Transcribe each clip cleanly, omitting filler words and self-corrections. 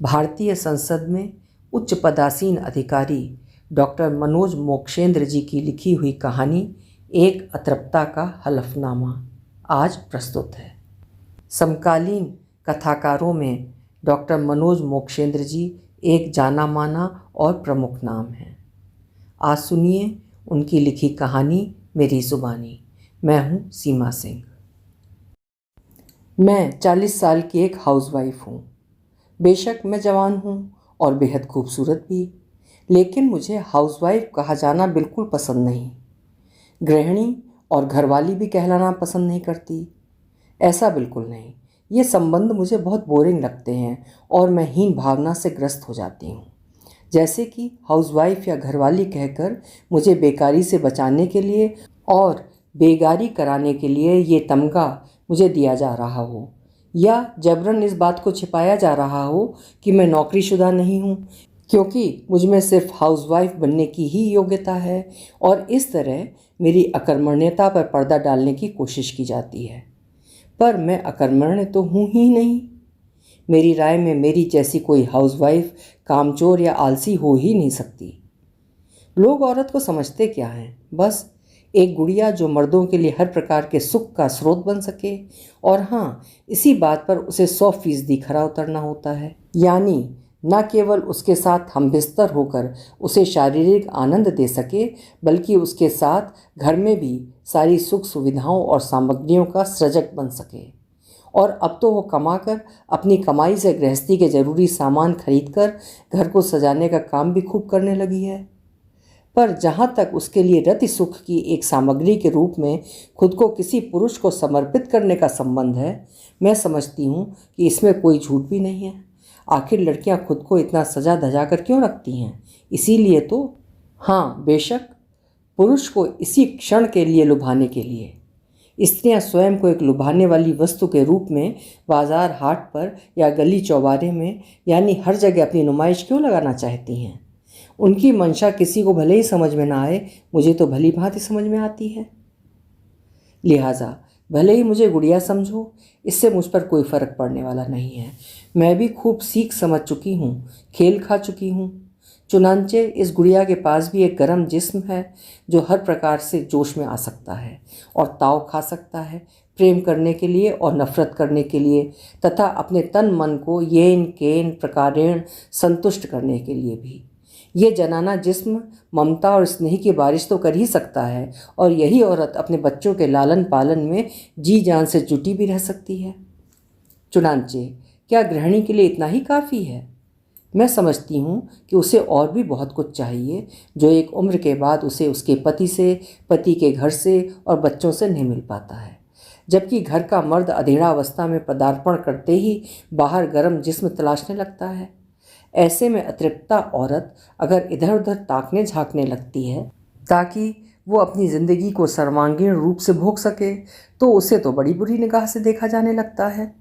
भारतीय संसद में उच्च पदासीन अधिकारी डॉक्टर मनोज मोक्षेंद्र जी की लिखी हुई कहानी एक अतृप्ता का हलफनामा आज प्रस्तुत है। समकालीन कथाकारों में डॉक्टर मनोज मोक्षेंद्र जी एक जाना माना और प्रमुख नाम हैं। आज सुनिए उनकी लिखी कहानी मेरी ज़ुबानी। मैं हूँ सीमा सिंह। मैं 40 साल की एक हाउसवाइफ हूँ। बेशक मैं जवान हूँ और बेहद खूबसूरत भी, लेकिन मुझे हाउसवाइफ कहा जाना बिल्कुल पसंद नहीं। गृहिणी और घरवाली भी कहलाना पसंद नहीं करती, ऐसा बिल्कुल नहीं। ये संबंध मुझे बहुत बोरिंग लगते हैं और मैं हीन भावना से ग्रस्त हो जाती हूँ। जैसे कि हाउसवाइफ या घरवाली कहकर मुझे बेकारी से बचाने के लिए और बेगारी कराने के लिए ये तमगा मुझे दिया जा रहा हो, या जबरन इस बात को छिपाया जा रहा हो कि मैं नौकरीशुदा नहीं हूँ, क्योंकि मुझ में सिर्फ हाउसवाइफ बनने की ही योग्यता है और इस तरह मेरी अकर्मण्यता पर पर्दा डालने की कोशिश की जाती है। पर मैं अकर्मण्य तो हूँ ही नहीं। मेरी राय में मेरी जैसी कोई हाउसवाइफ कामचोर या आलसी हो ही नहीं सकती। लोग औरत को समझते क्या हैं? बस एक गुड़िया जो मर्दों के लिए हर प्रकार के सुख का स्रोत बन सके, और हाँ, इसी बात पर उसे 100% खरा उतरना होता है। यानी न केवल उसके साथ हमबिस्तर होकर उसे शारीरिक आनंद दे सके, बल्कि उसके साथ घर में भी सारी सुख सुविधाओं और सामग्रियों का सृजक बन सके। और अब तो वो कमाकर अपनी कमाई से गृहस्थी के जरूरी सामान खरीदकर घर को सजाने का काम भी खूब करने लगी है। पर जहाँ तक उसके लिए रति सुख की एक सामग्री के रूप में खुद को किसी पुरुष को समर्पित करने का संबंध है, मैं समझती हूँ कि इसमें कोई झूठ भी नहीं है। आखिर लड़कियाँ खुद को इतना सजा धजा कर क्यों रखती हैं? इसीलिए तो। हाँ, बेशक पुरुष को इसी क्षण के लिए लुभाने के लिए। स्त्रियाँ स्वयं को एक लुभाने वाली वस्तु के रूप में बाजार हाट पर या गली चौबारे में, यानी हर जगह अपनी नुमाइश क्यों लगाना चाहती हैं? उनकी मंशा किसी को भले ही समझ में ना आए, मुझे तो भली भांति समझ में आती है। लिहाजा भले ही मुझे गुड़िया समझो, इससे मुझ पर कोई फर्क पड़ने वाला नहीं है। मैं भी खूब सीख समझ चुकी हूँ, खेल खा चुकी हूँ। चुनांचे इस गुड़िया के पास भी एक गर्म जिस्म है जो हर प्रकार से जोश में आ सकता है और ताव खा सकता है, प्रेम करने के लिए और नफरत करने के लिए, तथा अपने तन मन को येन केन प्रकारेण संतुष्ट करने के लिए भी। ये जनाना जिस्म ममता और स्नेह की बारिश तो कर ही सकता है, और यही औरत अपने बच्चों के लालन पालन में जी जान से जुटी भी रह सकती है। चुनांचे क्या गृहिणी के लिए इतना ही काफ़ी है? मैं समझती हूँ कि उसे और भी बहुत कुछ चाहिए, जो एक उम्र के बाद उसे उसके पति से, पति के घर से और बच्चों से नहीं मिल पाता है। जबकि घर का मर्द अधेड़ावस्था में पदार्पण करते ही बाहर गर्म जिस्म तलाशने लगता है। ऐसे में अतृप्ता औरत अगर इधर उधर ताकने झांकने लगती है ताकि वो अपनी ज़िंदगी को सर्वांगीण रूप से भोग सके, तो उसे तो बड़ी बुरी निगाह से देखा जाने लगता है।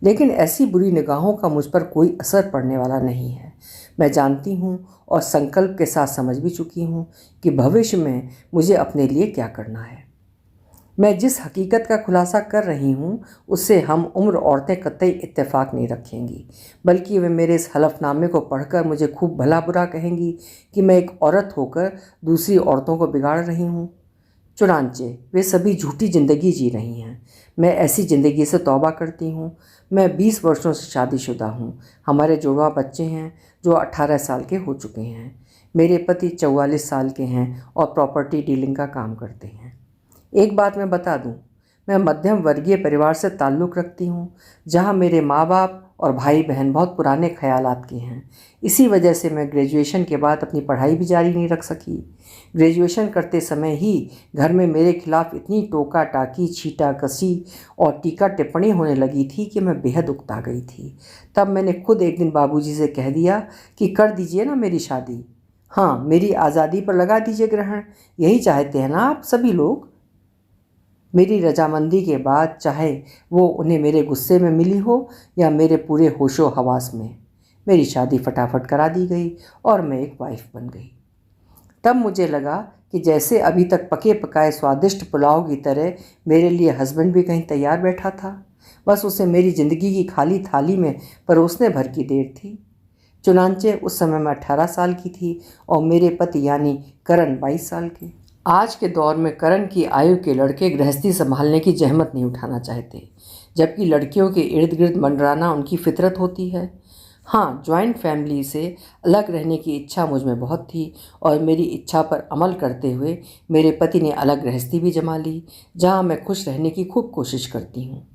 लेकिन ऐसी बुरी निगाहों का मुझ पर कोई असर पड़ने वाला नहीं है। मैं जानती हूँ और संकल्प के साथ समझ भी चुकी हूँ कि भविष्य में मुझे अपने लिए क्या करना है। मैं जिस हकीकत का खुलासा कर रही हूँ उससे हम उम्र औरतें कतई इत्तेफाक नहीं रखेंगी, बल्कि वे मेरे इस हलफनामे को पढ़कर मुझे खूब भला बुरा कहेंगी कि मैं एक औरत होकर दूसरी औरतों को बिगाड़ रही हूँ। चुनांचे वे सभी झूठी ज़िंदगी जी रही हैं। मैं ऐसी ज़िंदगी से तौबा करती हूँ। मैं 20 वर्षों से शादीशुदा हूँ। हमारे जुड़वा बच्चे हैं जो 18 साल के हो चुके हैं। मेरे पति 44 साल के हैं और प्रॉपर्टी डीलिंग का काम करते हैं। एक बात मैं बता दूं, मैं मध्यम वर्गीय परिवार से ताल्लुक़ रखती हूं, जहां मेरे माँ बाप और भाई बहन बहुत पुराने ख्यालात के हैं। इसी वजह से मैं ग्रेजुएशन के बाद अपनी पढ़ाई भी जारी नहीं रख सकी। ग्रेजुएशन करते समय ही घर में मेरे खिलाफ इतनी टोका टाकी, छीटा कसी और टीका टिप्पणी होने लगी थी कि मैं बेहद उकता गई थी। तब मैंने खुद एक दिन बाबूजी से कह दिया कि कर दीजिए ना मेरी शादी। हाँ, मेरी आज़ादी पर लगा दीजिए ग्रहण। यही चाहते हैं ना आप सभी लोग। मेरी रजामंदी के बाद, चाहे वो उन्हें मेरे गुस्से में मिली हो या मेरे पूरे होशो हवास में, मेरी शादी फटाफट करा दी गई और मैं एक वाइफ बन गई। तब मुझे लगा कि जैसे अभी तक पके पकाए स्वादिष्ट पुलाव की तरह मेरे लिए हस्बैंड भी कहीं तैयार बैठा था, बस उसे मेरी ज़िंदगी की खाली थाली में परोसने भर की देर थी। चुनांचे उस समय मैं 18 साल की थी और मेरे पति यानी करण 22 साल के। आज के दौर में करण की आयु के लड़के गृहस्थी संभालने की जहमत नहीं उठाना चाहते, जबकि लड़कियों के इर्द गिर्द मंडराना उनकी फितरत होती है। हाँ, जॉइंट फैमिली से अलग रहने की इच्छा मुझ में बहुत थी और मेरी इच्छा पर अमल करते हुए मेरे पति ने अलग गृहस्थी भी जमा ली, जहाँ मैं खुश रहने की खूब कोशिश करती हूँ।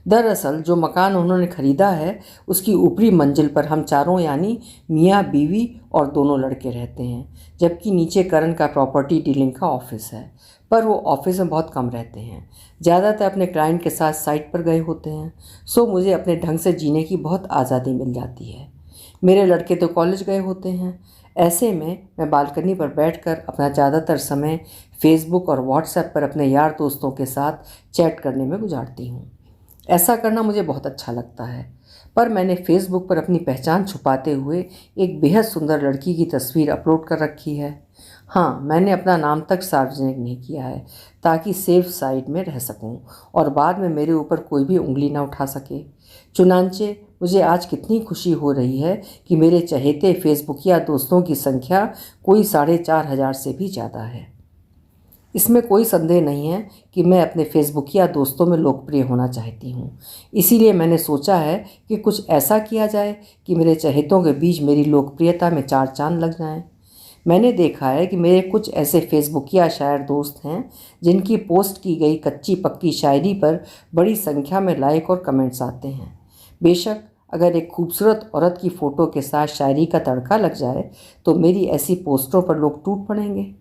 दरअसल जो मकान उन्होंने खरीदा है उसकी ऊपरी मंजिल पर हम चारों यानी मियाँ बीवी और दोनों लड़के रहते हैं, जबकि नीचे करण का प्रॉपर्टी डीलिंग का ऑफिस है। पर वो ऑफिस में बहुत कम रहते हैं, ज़्यादातर अपने क्लाइंट के साथ साइट पर गए होते हैं। सो मुझे अपने ढंग से जीने की बहुत आज़ादी मिल जाती है। मेरे लड़के तो कॉलेज गए होते हैं। ऐसे में मैं बालकनी पर बैठकर अपना ज़्यादातर समय फेसबुक और व्हाट्सएप पर अपने यार दोस्तों के साथ चैट करने में गुजारती हूँ। ऐसा करना मुझे बहुत अच्छा लगता है। पर मैंने फेसबुक पर अपनी पहचान छुपाते हुए एक बेहद सुंदर लड़की की तस्वीर अपलोड कर रखी है। हाँ, मैंने अपना नाम तक सार्वजनिक नहीं किया है, ताकि सेफ साइड में रह सकूं और बाद में मेरे ऊपर कोई भी उंगली ना उठा सके। चुनांचे मुझे आज कितनी खुशी हो रही है कि मेरे चहेते फेसबुकिया दोस्तों की संख्या कोई 4,500 से भी ज़्यादा है। इसमें कोई संदेह नहीं है कि मैं अपने फेसबुकिया दोस्तों में लोकप्रिय होना चाहती हूँ। इसीलिए मैंने सोचा है कि कुछ ऐसा किया जाए कि मेरे चहेतों के बीच मेरी लोकप्रियता में 4 चांद लग जाएं। मैंने देखा है कि मेरे कुछ ऐसे फेसबुकिया शायर दोस्त हैं जिनकी पोस्ट की गई कच्ची पक्की शायरी पर बड़ी संख्या में लाइक और कमेंट्स आते हैं। बेशक अगर एक खूबसूरत औरत की फ़ोटो के साथ शायरी का तड़का लग जाए तो मेरी ऐसी पोस्टों पर लोग टूट पड़ेंगे।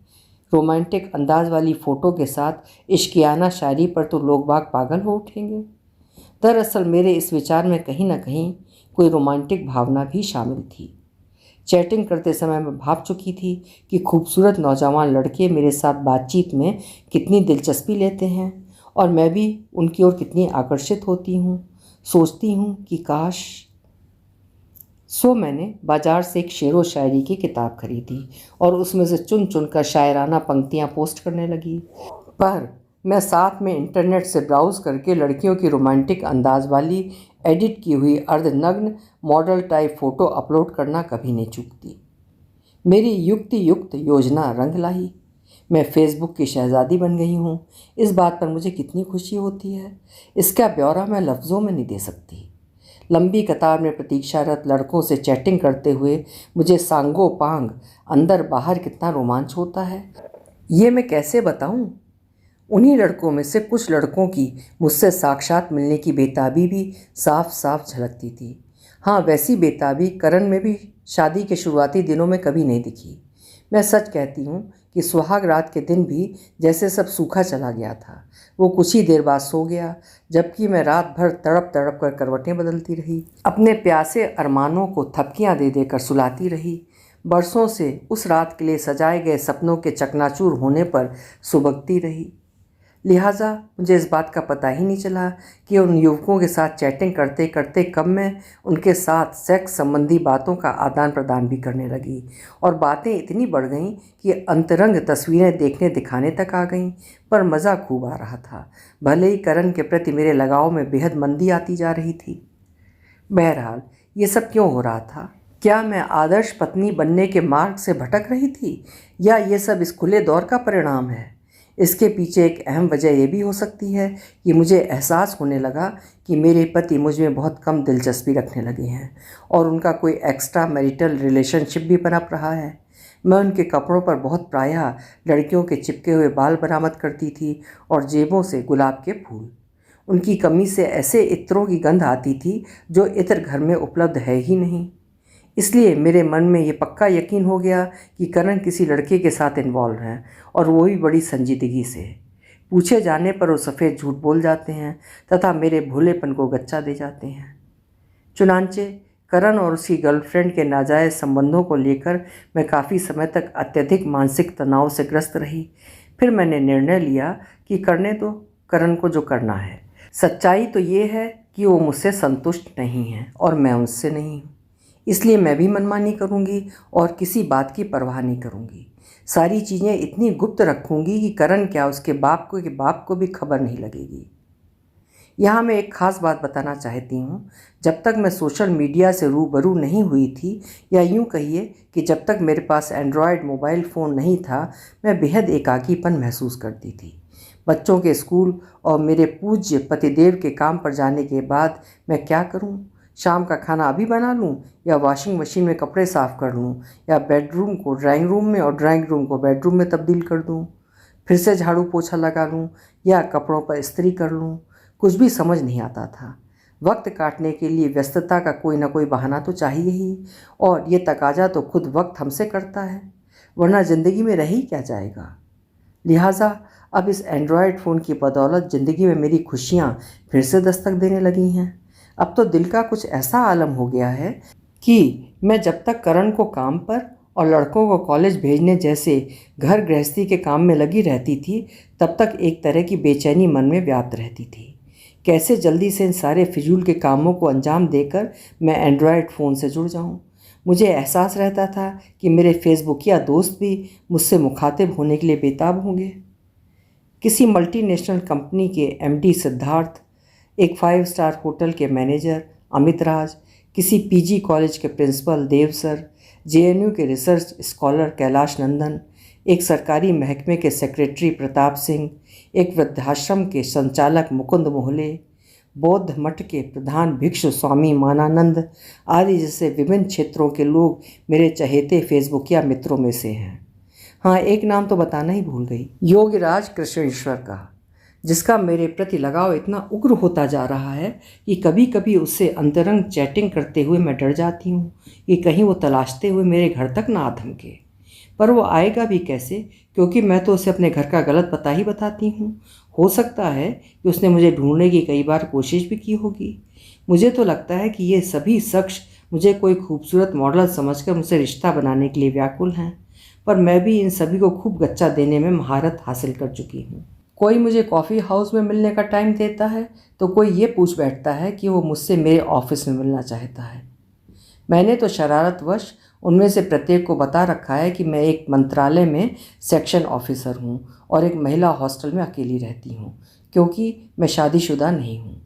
रोमांटिक अंदाज वाली फ़ोटो के साथ इश्कियाना शायरी पर तो लोग बाग पागल हो उठेंगे। दरअसल मेरे इस विचार में कहीं ना कहीं कोई रोमांटिक भावना भी शामिल थी। चैटिंग करते समय मैं भाप चुकी थी कि खूबसूरत नौजवान लड़के मेरे साथ बातचीत में कितनी दिलचस्पी लेते हैं और मैं भी उनकी ओर कितनी आकर्षित होती हूँ। सोचती हूँ कि काश। सो मैंने बाज़ार से एक शेरो शायरी की किताब खरीदी और उसमें से चुन चुन कर शायराना पंक्तियाँ पोस्ट करने लगी। पर मैं साथ में इंटरनेट से ब्राउज़ करके लड़कियों की रोमांटिक अंदाज वाली एडिट की हुई अर्धनग्न मॉडल टाइप फ़ोटो अपलोड करना कभी नहीं चूकती। मेरी युक्ति युक्त योजना रंग लाई। मैं फेसबुक की शहज़ादी बन गई हूँ। इस बात पर मुझे कितनी खुशी होती है, इसका ब्यौरा मैं लफ्ज़ों में नहीं दे सकती। लंबी कतार में प्रतीक्षारत लड़कों से चैटिंग करते हुए मुझे सांगो पांग अंदर बाहर कितना रोमांच होता है, ये मैं कैसे बताऊं। उन्हीं लड़कों में से कुछ लड़कों की मुझसे साक्षात मिलने की बेताबी भी साफ साफ झलकती थी। हाँ, वैसी बेताबी करण में भी शादी के शुरुआती दिनों में कभी नहीं दिखी। मैं सच कहती हूँ कि सुहाग रात के दिन भी जैसे सब सूखा चला गया था। वो कुछ ही देर बाद सो गया, जबकि मैं रात भर तड़प तड़प कर करवटें बदलती रही, अपने प्यासे अरमानों को थपकियाँ दे देकर सुलाती रही। बरसों से उस रात के लिए सजाए गए सपनों के चकनाचूर होने पर सुबकती रही। लिहाजा मुझे इस बात का पता ही नहीं चला कि उन युवकों के साथ चैटिंग करते करते कब मैं उनके साथ सेक्स संबंधी बातों का आदान प्रदान भी करने लगी और बातें इतनी बढ़ गईं कि अंतरंग तस्वीरें देखने दिखाने तक आ गईं। पर मज़ा खूब आ रहा था, भले ही करण के प्रति मेरे लगाव में बेहद मंदी आती जा रही थी। बहरहाल ये सब क्यों हो रहा था? क्या मैं आदर्श पत्नी बनने के मार्ग से भटक रही थी, या ये सब इस खुले दौर का परिणाम है? इसके पीछे एक अहम वजह यह भी हो सकती है कि मुझे एहसास होने लगा कि मेरे पति मुझ में बहुत कम दिलचस्पी रखने लगे हैं और उनका कोई एक्स्ट्रा मैरिटल रिलेशनशिप भी पनप रहा है। मैं उनके कपड़ों पर बहुत प्रायः लड़कियों के चिपके हुए बाल बरामद करती थी और जेबों से गुलाब के फूल। उनकी कमीज से ऐसे इत्रों की गंध आती थी जो इत्र घर में उपलब्ध है ही नहीं। इसलिए मेरे मन में ये पक्का यकीन हो गया कि करण किसी लड़के के साथ इन्वॉल्व हैं और वो भी बड़ी संजीदगी से। पूछे जाने पर वो सफ़ेद झूठ बोल जाते हैं तथा मेरे भोलेपन को गच्चा दे जाते हैं। चुनांचे करण और उसकी गर्लफ्रेंड के नाजायज़ संबंधों को लेकर मैं काफ़ी समय तक अत्यधिक मानसिक तनाव से ग्रस्त रही। फिर मैंने निर्णय लिया कि करने दो करण को जो करना है। सच्चाई तो ये है कि वो मुझसे संतुष्ट नहीं है और मैं उससे नहीं हूँ। इसलिए मैं भी मनमानी करूँगी और किसी बात की परवाह नहीं करूँगी। सारी चीज़ें इतनी गुप्त रखूँगी कि करण क्या उसके बाप को भी खबर नहीं लगेगी। यहाँ मैं एक ख़ास बात बताना चाहती हूँ। जब तक मैं सोशल मीडिया से रूबरू नहीं हुई थी, या यूँ कहिए कि जब तक मेरे पास एंड्रॉयड मोबाइल फ़ोन नहीं था, मैं बेहद एकाकीपन महसूस करती थी। बच्चों के स्कूल और मेरे पूज्य पतिदेव के काम पर जाने के बाद मैं क्या करूँ? शाम का खाना अभी बना लूँ, या वॉशिंग मशीन में कपड़े साफ़ कर लूँ, या बेडरूम को ड्राइंग रूम में और ड्राइंग रूम को बेडरूम में तब्दील कर दूँ? फिर से झाड़ू पोछा लगा लूँ, या कपड़ों पर इस्त्री कर लूँ? कुछ भी समझ नहीं आता था। वक्त काटने के लिए व्यस्तता का कोई ना कोई बहाना तो चाहिए ही, और ये तकाजा तो खुद वक्त हमसे करता है, वरना ज़िंदगी में रह ही क्या जाएगा। लिहाजा अब इस एंड्रॉयड फ़ोन की बदौलत ज़िंदगी में मेरी खुशियाँ फिर से दस्तक देने लगी हैं। अब तो दिल का कुछ ऐसा आलम हो गया है कि मैं जब तक करण को काम पर और लड़कों को कॉलेज भेजने जैसे घर गृहस्थी के काम में लगी रहती थी, तब तक एक तरह की बेचैनी मन में व्याप्त रहती थी। कैसे जल्दी से इन सारे फिजूल के कामों को अंजाम देकर मैं एंड्रॉयड फ़ोन से जुड़ जाऊं। मुझे एहसास रहता था कि मेरे फेसबुकिया दोस्त भी मुझसे मुखातिब होने के लिए बेताब होंगे। किसी मल्टीनेशनल कंपनी के एमडी सिद्धार्थ, एक 5 स्टार होटल के मैनेजर अमित राज, किसी पीजी कॉलेज के प्रिंसिपल देव सर, जेएनयू के रिसर्च स्कॉलर कैलाश नंदन, एक सरकारी महकमे के सेक्रेटरी प्रताप सिंह, एक वृद्धाश्रम के संचालक मुकुंद मोहले, बौद्ध मठ के प्रधान भिक्षु स्वामी मानानंद आदि जैसे विभिन्न क्षेत्रों के लोग मेरे चहेते फेसबुकिया मित्रों में से हैं। हाँ, एक नाम तो बताना ही भूल गई, योगीराज कृष्णेश्वर का, जिसका मेरे प्रति लगाव इतना उग्र होता जा रहा है कि कभी कभी उससे अंतरंग चैटिंग करते हुए मैं डर जाती हूँ कि कहीं वो तलाशते हुए मेरे घर तक ना आ धमके। पर वो आएगा भी कैसे, क्योंकि मैं तो उसे अपने घर का गलत पता ही बताती हूँ। हो सकता है कि उसने मुझे ढूंढने की कई बार कोशिश भी की होगी। मुझे तो लगता है कि ये सभी शख्स मुझे कोई खूबसूरत मॉडल समझकर मुझसे रिश्ता बनाने के लिए व्याकुल हैं, पर मैं भी इन सभी को खूब गच्चा देने में महारत हासिल कर चुकी हूँ। कोई मुझे कॉफ़ी हाउस में मिलने का टाइम देता है तो कोई ये पूछ बैठता है कि वो मुझसे मेरे ऑफिस में मिलना चाहता है। मैंने तो शरारतवश उनमें से प्रत्येक को बता रखा है कि मैं एक मंत्रालय में सेक्शन ऑफिसर हूँ और एक महिला हॉस्टल में अकेली रहती हूँ, क्योंकि मैं शादीशुदा नहीं हूँ।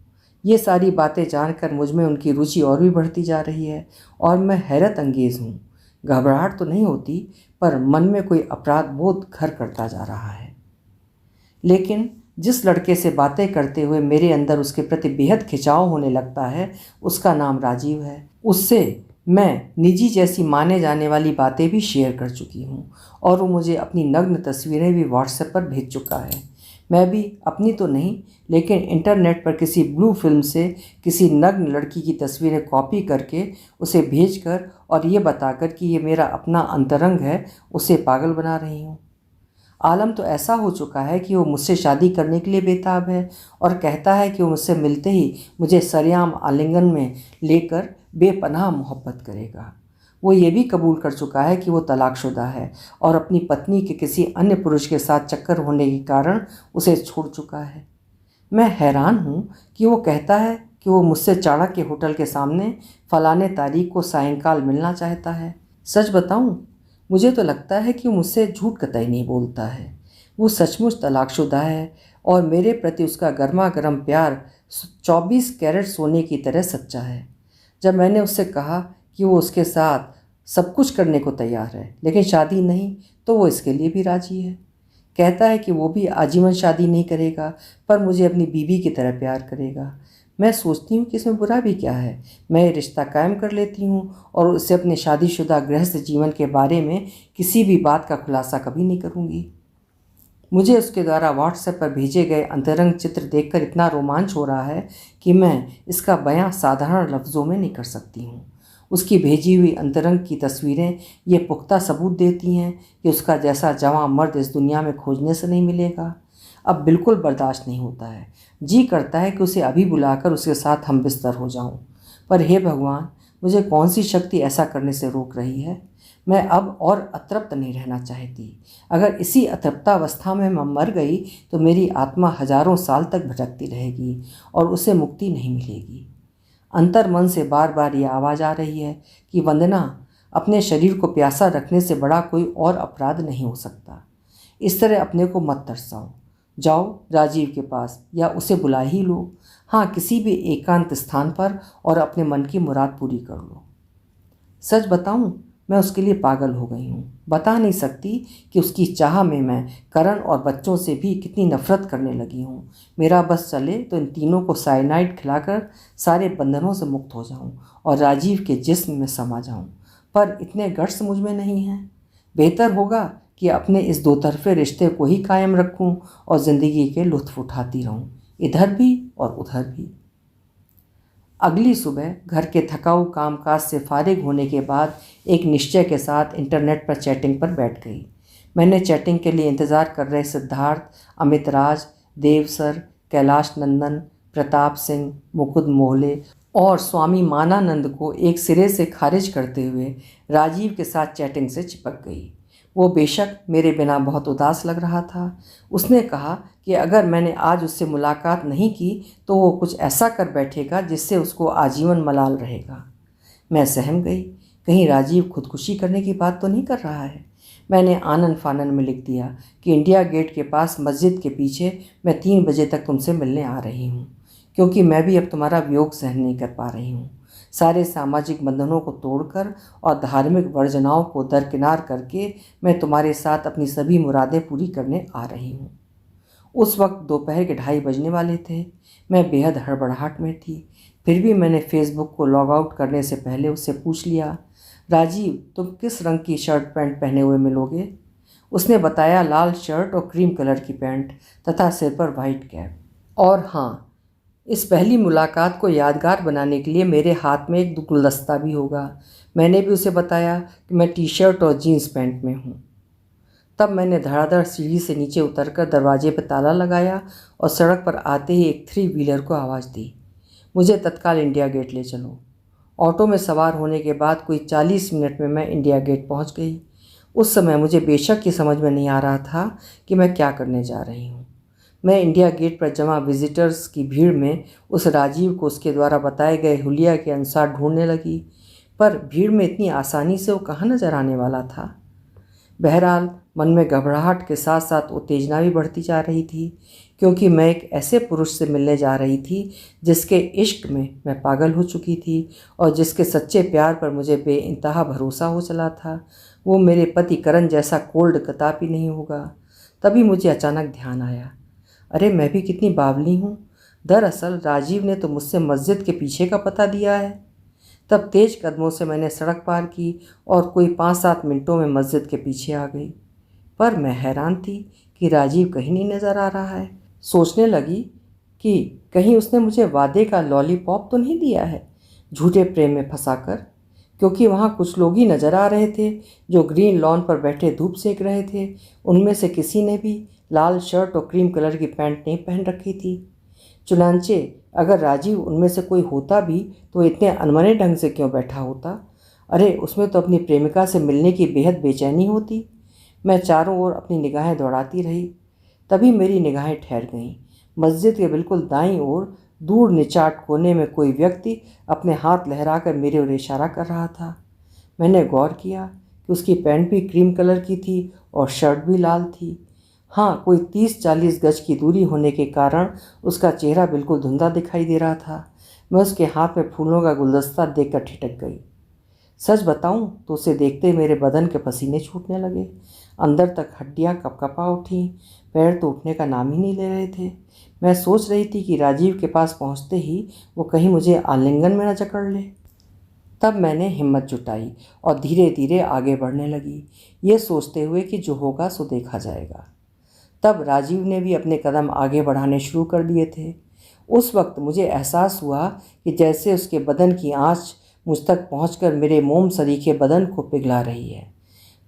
ये सारी बातें जानकर मुझ में उनकी रुचि और भी बढ़ती जा रही है और मैं हैरत अंगेज़ हूँ। घबराहट तो नहीं होती, पर मन में कोई अपराध बोध घर करता जा रहा है। लेकिन जिस लड़के से बातें करते हुए मेरे अंदर उसके प्रति बेहद खिंचाव होने लगता है, उसका नाम राजीव है। उससे मैं निजी जैसी माने जाने वाली बातें भी शेयर कर चुकी हूँ और वो मुझे अपनी नग्न तस्वीरें भी व्हाट्सएप पर भेज चुका है। मैं भी अपनी तो नहीं, लेकिन इंटरनेट पर किसी ब्लू फिल्म से किसी नग्न लड़की की तस्वीरें कॉपी करके उसे भेजकर और ये बताकर कि ये मेरा अपना अंतरंग है, उसे पागल बना रही हूँ। आलम तो ऐसा हो चुका है कि वो मुझसे शादी करने के लिए बेताब है और कहता है कि वो मुझसे मिलते ही मुझे सरेआम आलिंगन में लेकर बेपनाह मोहब्बत करेगा। वो ये भी कबूल कर चुका है कि वो तलाकशुदा है और अपनी पत्नी के किसी अन्य पुरुष के साथ चक्कर होने के कारण उसे छोड़ चुका है। मैं हैरान हूँ कि वो कहता है कि वो मुझसे चाणक्य होटल के सामने फलाने तारीख को सायंकाल मिलना चाहता है। सच बताऊँ, मुझे तो लगता है कि वो मुझसे झूठ कतई नहीं बोलता है। वो सचमुच तलाकशुदा है और मेरे प्रति उसका गर्मा गर्म प्यार 24 कैरेट सोने की तरह सच्चा है। जब मैंने उससे कहा कि वो उसके साथ सब कुछ करने को तैयार है लेकिन शादी नहीं, तो वो इसके लिए भी राजी है। कहता है कि वो भी आजीवन शादी नहीं करेगा, पर मुझे अपनी बीवी की तरह प्यार करेगा। मैं सोचती हूँ कि इसमें बुरा भी क्या है। मैं ये रिश्ता कायम कर लेती हूँ और उससे अपने शादीशुदा गृहस्थ जीवन के बारे में किसी भी बात का खुलासा कभी नहीं करूँगी। मुझे उसके द्वारा व्हाट्सएप पर भेजे गए अंतरंग चित्र देखकर इतना रोमांच हो रहा है कि मैं इसका बयां साधारण लफ्ज़ों में नहीं कर सकती हूँ। उसकी भेजी हुई अंतरंग की तस्वीरें ये पुख्ता सबूत देती हैं कि उसका जैसा जवां मर्द इस दुनिया में खोजने से नहीं मिलेगा। अब बिल्कुल बर्दाश्त नहीं होता है। जी करता है कि उसे अभी बुलाकर उसके साथ हम बिस्तर हो जाऊं। पर हे भगवान, मुझे कौन सी शक्ति ऐसा करने से रोक रही है। मैं अब और अतृप्त नहीं रहना चाहती। अगर इसी अतृप्तावस्था में मैं मर गई तो मेरी आत्मा हजारों साल तक भटकती रहेगी और उसे मुक्ति नहीं मिलेगी। अंतर मन से बार बार ये आवाज़ आ रही है कि वंदना, अपने शरीर को प्यासा रखने से बड़ा कोई और अपराध नहीं हो सकता। इस तरह अपने को मत तरसाओ। जाओ राजीव के पास या उसे बुला ही लो, हाँ किसी भी एकांत स्थान पर, और अपने मन की मुराद पूरी कर लो। सच बताऊं, मैं उसके लिए पागल हो गई हूँ। बता नहीं सकती कि उसकी चाह में मैं करण और बच्चों से भी कितनी नफरत करने लगी हूँ। मेरा बस चले तो इन तीनों को साइनाइड खिलाकर सारे बंधनों से मुक्त हो जाऊँ और राजीव के जिस्म में समा जाऊँ, पर इतने गट्स मुझ में नहीं हैं। बेहतर होगा कि अपने इस दो तरफे रिश्ते को ही कायम रखूँ और ज़िंदगी के लुत्फ़ उठाती रहूँ, इधर भी और उधर भी। अगली सुबह घर के थकाऊ कामकाज से फारिग होने के बाद एक निश्चय के साथ इंटरनेट पर चैटिंग पर बैठ गई। मैंने चैटिंग के लिए इंतज़ार कर रहे सिद्धार्थ, अमित राज, देव सर, कैलाश नंदन, प्रताप सिंह, मुकुंद मोहले और स्वामी मानानंद को एक सिरे से खारिज करते हुए राजीव के साथ चैटिंग से चिपक गई। वो बेशक मेरे बिना बहुत उदास लग रहा था। उसने कहा कि अगर मैंने आज उससे मुलाकात नहीं की तो वो कुछ ऐसा कर बैठेगा जिससे उसको आजीवन मलाल रहेगा। मैं सहम गई, कहीं राजीव खुदकुशी करने की बात तो नहीं कर रहा है। मैंने आनन फानन में लिख दिया कि इंडिया गेट के पास मस्जिद के पीछे मैं 3 बजे तक तुमसे मिलने आ रही हूँ, क्योंकि मैं भी अब तुम्हारा वियोग सहन नहीं कर पा रही हूँ। सारे सामाजिक बंधनों को तोड़कर और धार्मिक वर्जनाओं को दरकिनार करके मैं तुम्हारे साथ अपनी सभी मुरादें पूरी करने आ रही हूँ। उस वक्त दोपहर के 2:30 बजने वाले थे। मैं बेहद हड़बड़ाहट में थी, फिर भी मैंने फेसबुक को लॉग आउट करने से पहले उससे पूछ लिया, राजीव तुम किस रंग की शर्ट पैंट पहने हुए मिलोगे? उसने बताया लाल शर्ट और क्रीम कलर की पैंट तथा सिर पर वाइट कैप। और हाँ, इस पहली मुलाकात को यादगार बनाने के लिए मेरे हाथ में एक गुलदस्ता भी होगा। मैंने भी उसे बताया कि मैं टी शर्ट और जीन्स पैंट में हूँ। तब मैंने धड़ाधड़ सीढ़ी से नीचे उतरकर दरवाजे पर ताला लगाया और सड़क पर आते ही एक 3 व्हीलर को आवाज़ दी, मुझे तत्काल इंडिया गेट ले चलो। ऑटो में सवार होने के बाद कोई 40 मिनट में मैं इंडिया गेट पहुंच गई। उस समय मुझे बेशक ही समझ में नहीं आ रहा था कि मैं क्या करने जा रही हूँ। मैं इंडिया गेट पर जमा विजिटर्स की भीड़ में उस राजीव को उसके द्वारा बताए गए हुलिया के अनुसार ढूंढने लगी, पर भीड़ में इतनी आसानी से वो कहाँ नजर आने वाला था। बहरहाल मन में घबराहट के साथ साथ उत्तेजना भी बढ़ती जा रही थी, क्योंकि मैं एक ऐसे पुरुष से मिलने जा रही थी जिसके इश्क में मैं पागल हो चुकी थी और जिसके सच्चे प्यार पर मुझे बेइंतहा भरोसा हो चला था। वो मेरे पति करण जैसा कोल्ड कतापी नहीं होगा। तभी मुझे अचानक ध्यान आया, अरे मैं भी कितनी बावली हूँ। दरअसल राजीव ने तो मुझसे मस्जिद के पीछे का पता दिया है। तब तेज कदमों से मैंने सड़क पार की और कोई 5-7 मिनटों में मस्जिद के पीछे आ गई। पर मैं हैरान थी कि राजीव कहीं नहीं नज़र आ रहा है। सोचने लगी कि कहीं उसने मुझे वादे का लॉलीपॉप तो नहीं दिया है झूठे प्रेम में फंसाकर, क्योंकि वहाँ कुछ लोग ही नज़र आ रहे थे जो ग्रीन लॉन पर बैठे धूप सेक रहे थे। उनमें से किसी ने भी लाल शर्ट और क्रीम कलर की पैंट नहीं पहन रखी थी। चुनांचे अगर राजीव उनमें से कोई होता भी तो इतने अनमने ढंग से क्यों बैठा होता? अरे उसमें तो अपनी प्रेमिका से मिलने की बेहद बेचैनी होती। मैं चारों ओर अपनी निगाहें दौड़ाती रही, तभी मेरी निगाहें ठहर गईं। मस्जिद के बिल्कुल दाईं ओर दूर निचाट कोने में कोई व्यक्ति अपने हाथ लहराकर मेरे ओर इशारा कर रहा था। मैंने गौर किया कि उसकी पैंट भी क्रीम कलर की थी और शर्ट भी लाल थी। हाँ, कोई 30-40 गज की दूरी होने के कारण उसका चेहरा बिल्कुल धुंधला दिखाई दे रहा था। मैं उसके हाथ में फूलों का गुलदस्ता देखकर ठिठक गई। सच बताऊं तो उसे देखते मेरे बदन के पसीने छूटने लगे। अंदर तक हड्डियां कपकपा उठी, पैर तो उठने का नाम ही नहीं ले रहे थे। मैं सोच रही थी कि राजीव के पास पहुंचते ही वो कहीं मुझे आलिंगन में न जकड़ ले। तब मैंने हिम्मत जुटाई और धीरे धीरे आगे बढ़ने लगी, ये सोचते हुए कि जो होगा सो देखा जाएगा। तब राजीव ने भी अपने कदम आगे बढ़ाने शुरू कर दिए थे। उस वक्त मुझे एहसास हुआ कि जैसे उसके बदन की आंच मुझ तक पहुंचकर मेरे मोम सरीखे बदन को पिघला रही है।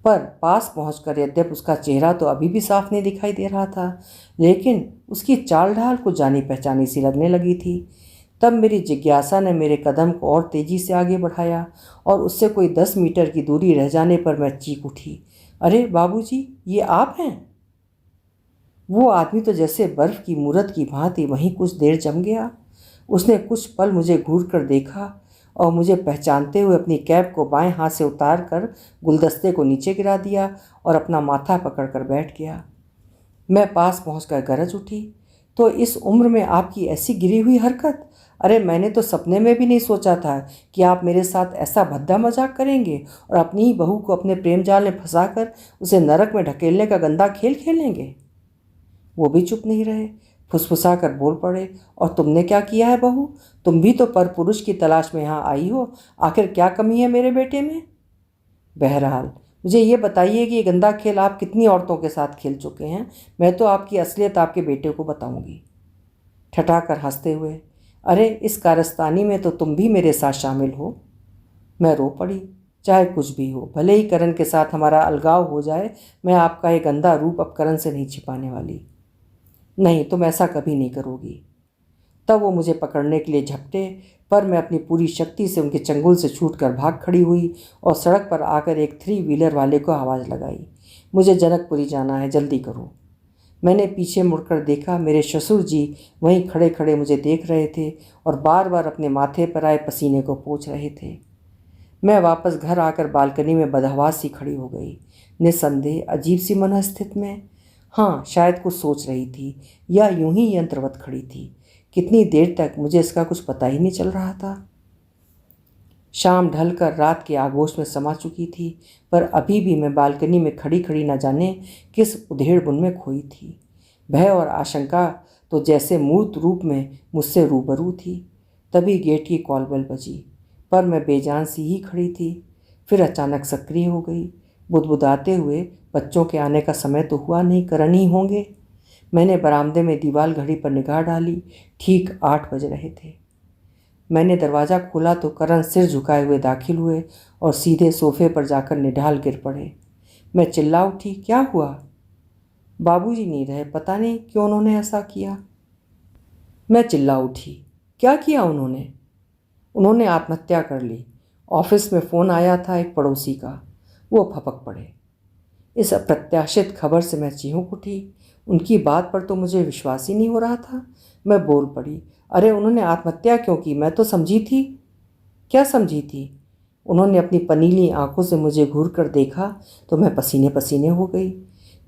पर पास पहुंचकर यद्यप उसका चेहरा तो अभी भी साफ नहीं दिखाई दे रहा था, लेकिन उसकी चाल ढाल कुछ जानी पहचानी सी लगने लगी थी। तब मेरी जिज्ञासा ने मेरे कदम को और तेज़ी से आगे बढ़ाया और उससे कोई 10 मीटर की दूरी रह जाने पर मैं चीख उठी, अरे बाबूजी, ये आप हैं? वो आदमी तो जैसे बर्फ़ की मूरत की भांति वहीं कुछ देर जम गया। उसने कुछ पल मुझे घूर कर देखा और मुझे पहचानते हुए अपनी कैप को बाएं हाथ से उतार कर गुलदस्ते को नीचे गिरा दिया और अपना माथा पकड़ कर बैठ गया। मैं पास पहुंचकर गरज उठी, तो इस उम्र में आपकी ऐसी गिरी हुई हरकत! अरे मैंने तो सपने में भी नहीं सोचा था कि आप मेरे साथ ऐसा भद्दा मजाक करेंगे और अपनी ही बहू को अपने प्रेम जाल में फंसाकर उसे नरक में ढकेलने का गंदा खेल खेलेंगे। वो भी चुप नहीं रहे, फुसफुसा कर बोल पड़े, और तुमने क्या किया है बहू? तुम भी तो परपुरुष की तलाश में यहाँ आई हो, आखिर क्या कमी है मेरे बेटे में? बहरहाल मुझे ये बताइए कि ये गंदा खेल आप कितनी औरतों के साथ खेल चुके हैं। मैं तो आपकी असलियत आपके बेटे को बताऊंगी। ठठाकर हंसते हुए, अरे इस कारस्तानी में तो तुम भी मेरे साथ शामिल हो। मैं रो पड़ी। चाहे कुछ भी हो, भले ही करण के साथ हमारा अलगाव हो जाए, मैं आपका ये गंदा रूप अब करण से नहीं छिपाने वाली। नहीं, तुम ऐसा कभी नहीं करोगी। तब वो मुझे पकड़ने के लिए झपटे, पर मैं अपनी पूरी शक्ति से उनके चंगुल से छूटकर भाग खड़ी हुई और सड़क पर आकर एक 3 व्हीलर वाले को आवाज़ लगाई, मुझे जनकपुरी जाना है, जल्दी करो। मैंने पीछे मुड़कर देखा, मेरे ससुर जी वहीं खड़े खड़े मुझे देख रहे थे और बार बार अपने माथे पर आए पसीने को पोंछ रहे थे। मैं वापस घर आकर बालकनी में बदहवास सी खड़ी हो गई, निस्संदेह अजीब सी मनस्थिति में। हाँ, शायद कुछ सोच रही थी या यूं ही यंत्रवत खड़ी थी। कितनी देर तक मुझे इसका कुछ पता ही नहीं चल रहा था। शाम ढलकर रात के आगोश में समा चुकी थी, पर अभी भी मैं बालकनी में खड़ी खड़ी न जाने किस उधेड़बुन में खोई थी। भय और आशंका तो जैसे मूर्त रूप में मुझसे रूबरू थी। तभी गेट की कॉल बेल बजी, पर मैं बेजान सी ही खड़ी थी। फिर अचानक सक्रिय हो गई, बुदबुदाते हुए, बच्चों के आने का समय तो हुआ नहीं, करण ही होंगे। मैंने बरामदे में दीवार घड़ी पर निगाह डाली, ठीक 8 बज रहे थे। मैंने दरवाज़ा खोला तो करण सिर झुकाए हुए दाखिल हुए और सीधे सोफे पर जाकर निढाल गिर पड़े। मैं चिल्ला उठी, क्या हुआ? बाबूजी नहीं रहे, पता नहीं क्यों उन्होंने ऐसा किया। मैं चिल्ला उठी, क्या किया उन्होंने? उन्होंने आत्महत्या कर ली। ऑफिस में फ़ोन आया था एक पड़ोसी का, वो फपक पड़े। इस अप्रत्याशित खबर से मैं चीख उठी। उनकी बात पर तो मुझे विश्वास ही नहीं हो रहा था। मैं बोल पड़ी, अरे उन्होंने आत्महत्या क्यों की? मैं तो समझी थी। क्या समझी थी? उन्होंने अपनी पनीली आंखों से मुझे घूर कर देखा तो मैं पसीने पसीने हो गई।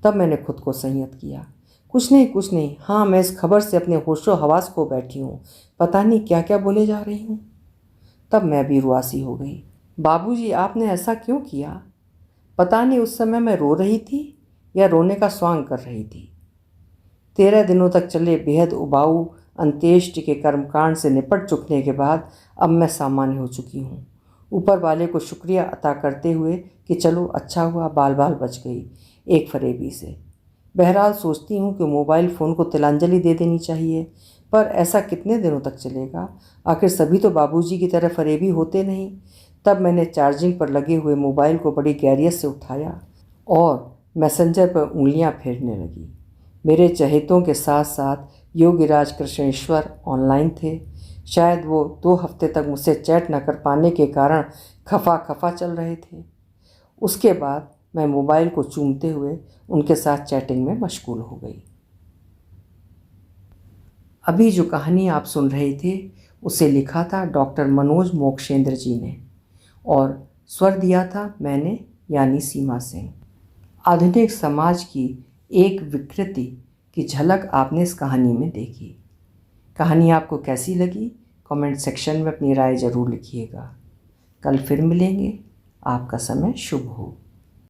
तब मैंने खुद को संयत किया, कुछ नहीं, हाँ मैं इस खबर से अपने होशो हवास खो बैठी हूँ, पता नहीं क्या क्या बोले जा रही हूँ। तब मैं भी रुआसी हो गई। बाबूजी, आपने ऐसा क्यों किया? पता नहीं उस समय मैं रो रही थी या रोने का स्वांग कर रही थी। 13 दिनों तक चले बेहद उबाऊ अंत्येष्टि के कर्मकांड से निपट चुकने के बाद अब मैं सामान्य हो चुकी हूँ। ऊपर वाले को शुक्रिया अता करते हुए कि चलो अच्छा हुआ बाल बाल बच गई एक फरेबी से। बहरहाल सोचती हूँ कि मोबाइल फ़ोन को तिलांजलि दे देनी चाहिए, पर ऐसा कितने दिनों तक चलेगा? आखिर सभी तो बाबूजी की तरह फरेबी होते नहीं। तब मैंने चार्जिंग पर लगे हुए मोबाइल को बड़ी गैरियत से उठाया और मैसेंजर पर उंगलियां फेरने लगी। मेरे चहेतों के साथ साथ योगीराज कृष्णेश्वर ऑनलाइन थे। शायद वो 2 हफ्ते तक मुझसे चैट न कर पाने के कारण खफा खफा चल रहे थे। उसके बाद मैं मोबाइल को चूमते हुए उनके साथ चैटिंग में मशगूल हो गई। अभी जो कहानी आप सुन रहे थे उसे लिखा था डॉक्टर मनोज मोक्षेंद्र जी ने और स्वर दिया था मैंने, यानी सीमा सिंह। आधुनिक समाज की एक विकृति की झलक आपने इस कहानी में देखी। कहानी आपको कैसी लगी? कमेंट सेक्शन में अपनी राय ज़रूर लिखिएगा। कल फिर मिलेंगे। आपका समय शुभ हो।